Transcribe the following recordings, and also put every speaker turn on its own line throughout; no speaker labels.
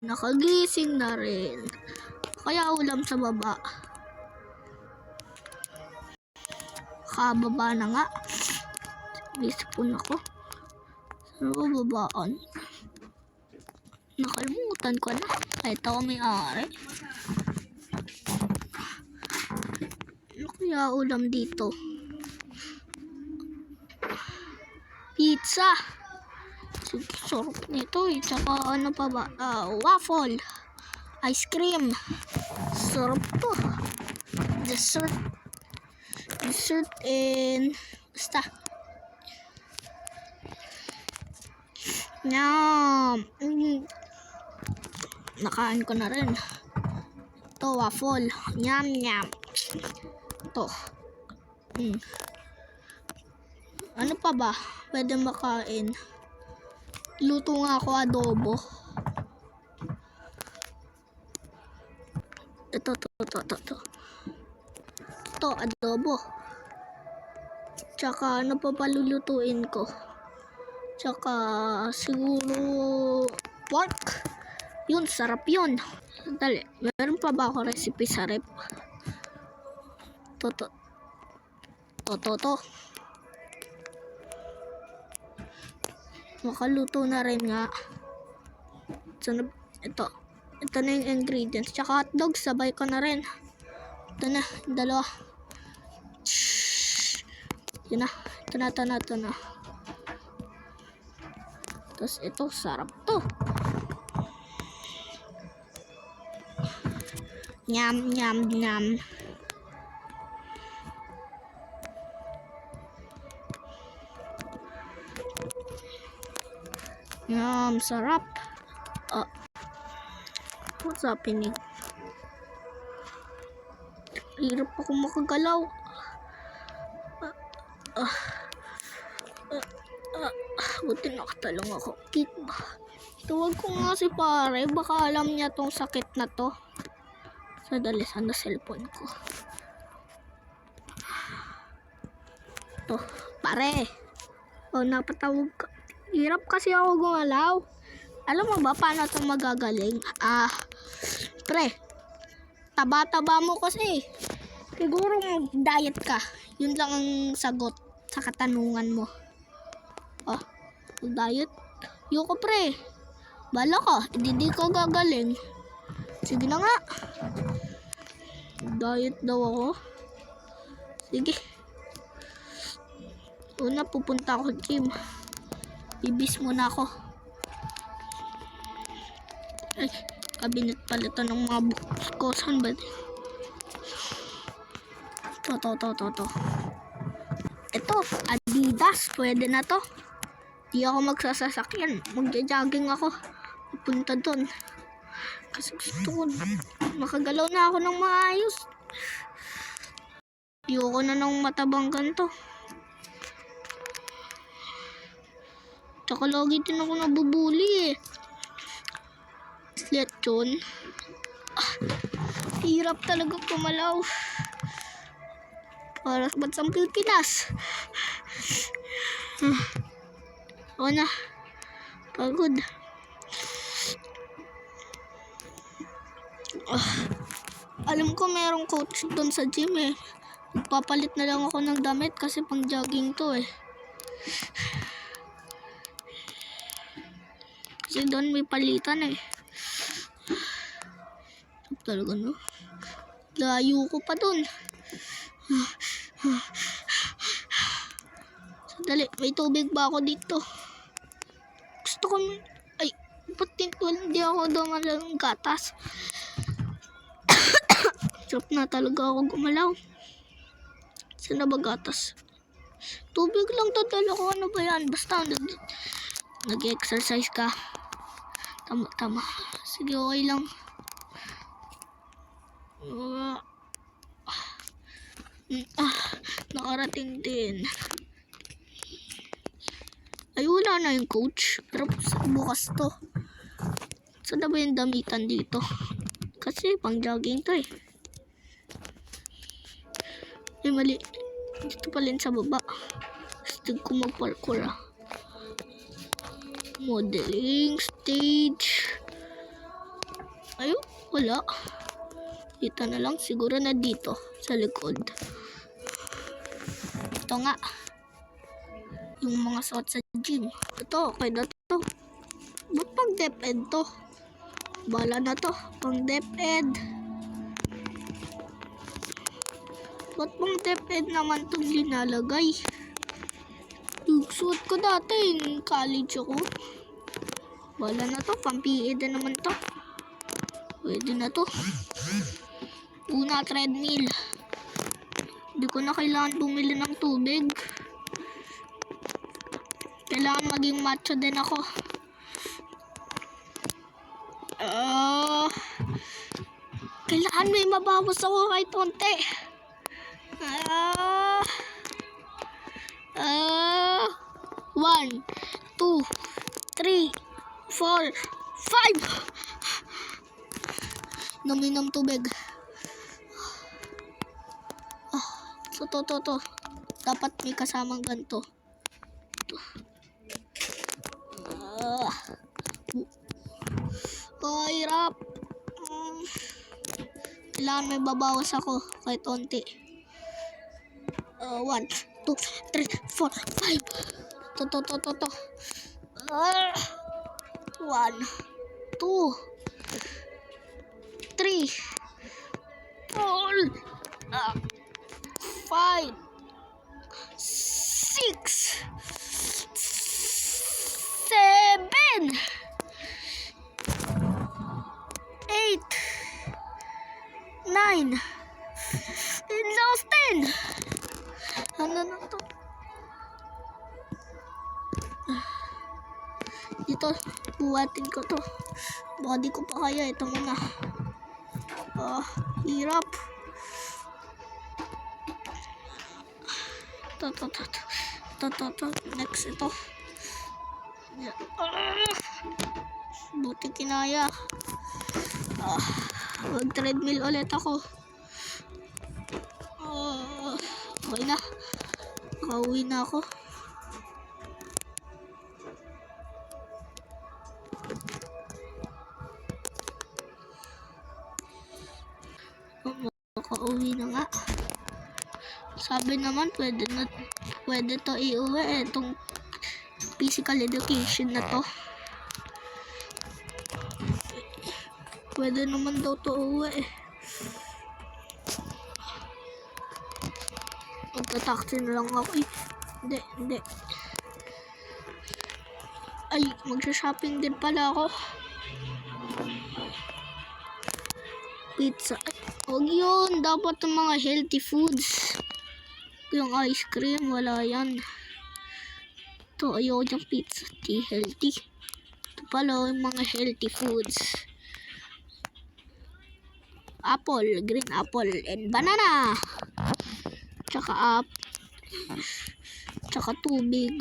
Nakagising na rin. Kaya ulam sa baba. Kababa na nga. Bisipon ako. Saan ko babaan? Nakalimutan ko na. Kahit ako may-ari. Ano kaya ulam dito? Pizza. Sarap nito eh. Tsaka ano pa ba? Waffle. Ice cream. Sarap to. Dessert and basta. Nyam. Nakain ko na rin. Ito waffle. Nyam. Ito. Ano pa ba? Pwede makain. Luto nga ako adobo. Ito. Ito adobo. Tsaka ano pa palulutuin ko? Tsaka siguro pork. Yun, sarap yun. Dali, meron pa ba ako recipe sa rep? To. Makaluto na rin nga. So, ito na yung ingredients. Tsaka hotdog, sabay ko na rin. Ito na, dalawa. Yun na, ito na. Tapos ito, sarap to. Nyam. Nyam, sarap. What's happening? Hirap ako makagalaw. Buti nakatalong ako. Kit ba? Tuwag ko nga si pare. Baka alam niya tong sakit na to. Sadali, sana cellphone ko. To, pare. Napatawag ka. Hirap kasi ako gumalaw. Alam mo ba paano ito magagaling? Pre, taba-taba mo kasi. Siguro diet ka. Yun lang ang sagot sa katanungan mo. Diet? Yoko pre. Bala ka, hindi ko gagaling. Sige na nga. Diet daw ako. Sige. Una pupunta ako gym. Bibis muna ako. Ay, kabinet pala ito ng mga books ko. Saan ba? To. Ito, Adidas. Pwede na to. Di ako magsasasakyan. Magja-jogging ako. Pupunta doon. Kasi gusto ko makagalaw na ako ng maayos. Ayoko na ng matabang ganito. Tsaka lagi din ako nabubuli eh. Lechon. Hirap talaga kumalaw. Para sa bansang Pilipinas. O na. Pagod. Alam ko merong coach doon sa gym eh. Papalit na lang ako ng damit kasi pang jogging to eh. Kasi doon may palitan eh. Talaga no? Layo ko pa doon. Sandali, may tubig ba ako dito? Gusto ko... Ay, ba't hindi ako dumalang ng gatas? Sarap na talaga ako gumalaw. Saan na ba gatas? Tubig lang dadala ko. Ano ba yan? Basta nag-exercise ka. Tama. Sige, okay lang. Nakarating din. Ay, wala na yung coach. Pero bukas to. Saan na ba yung damitan dito? Kasi pang jogging to eh. Ay, mali. Dito pa rin sa baba. Stig ko mag-parkour Modeling stage. Ayun, wala. Kita na lang siguro na dito sa likod. Ito nga. Yung mga suot sa gym. Ito, okay na to. Ba't pang DepEd to? Bala na to. Pang DepEd. Ba't pang DepEd naman itong linalagay? Yung suot ko dati, yung college ako. Bala na to. Pang PE din naman to. Pwede na to. Una, treadmill. Hindi ko na kailangan bumili ng tubig. Kailangan maging macho din ako. Kailangan may mabawas ako kahit konti. 1, 2, 3, 4, 5. Nominom tubig. To. Dapat may kasamang ganito. Hirap. Kailangan may babawas ako kahit konti. 1, 2, 3, 4, 5. To. 1, 2, 3, 4, 5, 6, 7, 8, 9, and last 10. Ano na to? Dito, buhatin ko to. Baka di ko pa kaya. Ito muna. Hirap. To. Next ito. Buti kinaya. Mag-treadmill ulit ako. Okay na. Nakauwi na ako. Nakauwi na nga. Sabi naman pwede to iuwi itong physical education na to. Pwede naman daw to uwi. Magta-taxi na lang ako. Hindi. Ay, magsha-shopping din pala ako. Pizza. Huwag yun. Dapat yung mga healthy foods. Yung ice cream, wala yan. Ito, ayaw yung pizza. Di healthy. Ito pala yung mga healthy foods. Apple, green apple, and banana. Tsaka tubig.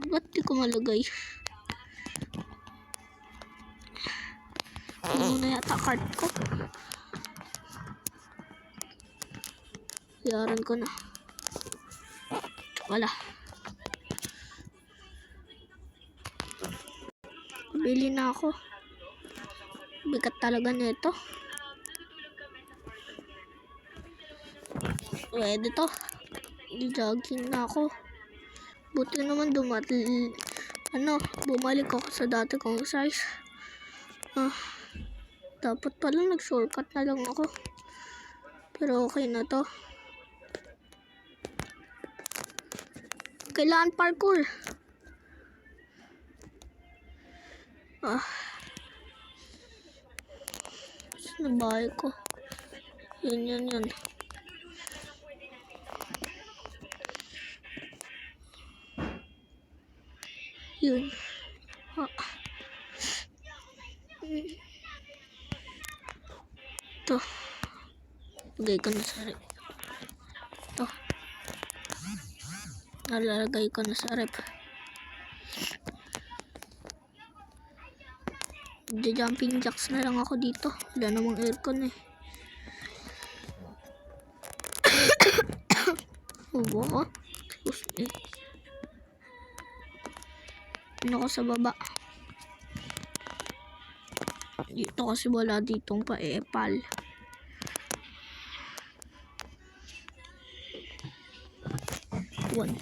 Ba't di ko malagay? Ano na yata card ko? Yaran ko na. Wala. Bili na ako. Bigat talaga nito. Pwede to. Jogging na ako. Buti naman bumalik ako sa dati kong size. Dapat pala nag-shortcut na lang ako. Pero okay na to. Kailangan parkour. Saan na bahay ko? Yan. Yun. Ito. Lagay ko na sa rep. Ito. Nalalagay ko na sa rep. Jumping jacks na lang ako dito. Wala namang aircon eh. Excuse me. Ano ko sa baba? Dito kasi wala ditong pa-epal. One.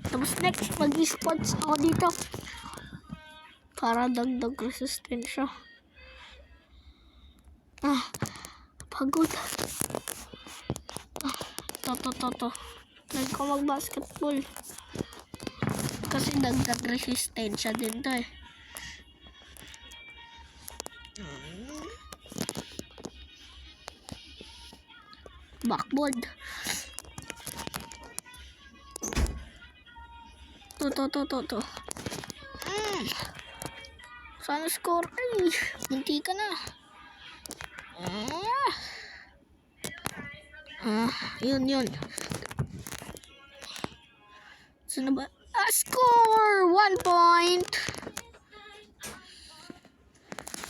Tapos next, mag-spots ako dito. Para dagdag resistensya. Pagod. To. Try ko mag-basketball. Kasi dagdag resistensya din to eh. Backboard. To. Sana score. Ay, munti ka na. Yun. Sana ba? Score! 1 point.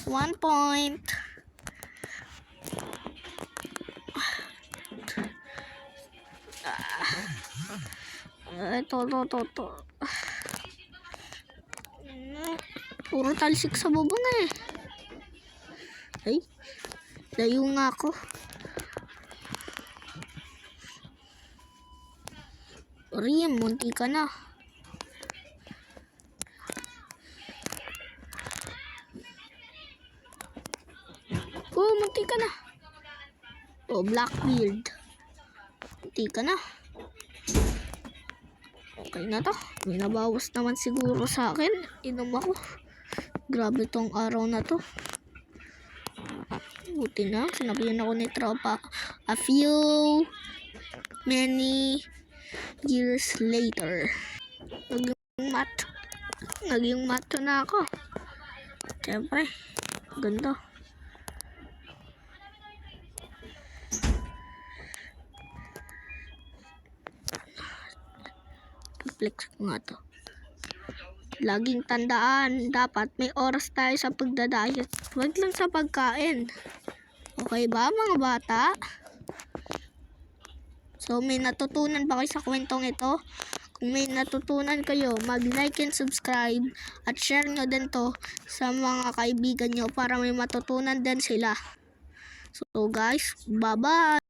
1 point. To. Puro talsik sa bubong eh. Ay, layo nga ako. Rim, munti ka na. Munti ka na. Blackbeard. Munti ka na. Okay na to. May nabawas naman siguro sa akin. Inom ako. Grabe tong araw na to. Buti na. Sinabihan ako ni tropa. Many years later. Naging mato na ako. Siyempre. Ganda. Flex ko nga to. Laging tandaan, dapat may oras tayo sa pagdadayet. Huwag lang sa pagkain. Okay ba mga bata? So may natutunan ba kayo sa kwentong ito? Kung may natutunan kayo, mag-like and subscribe at share nyo din to sa mga kaibigan nyo para may matutunan din sila. So guys, bye-bye!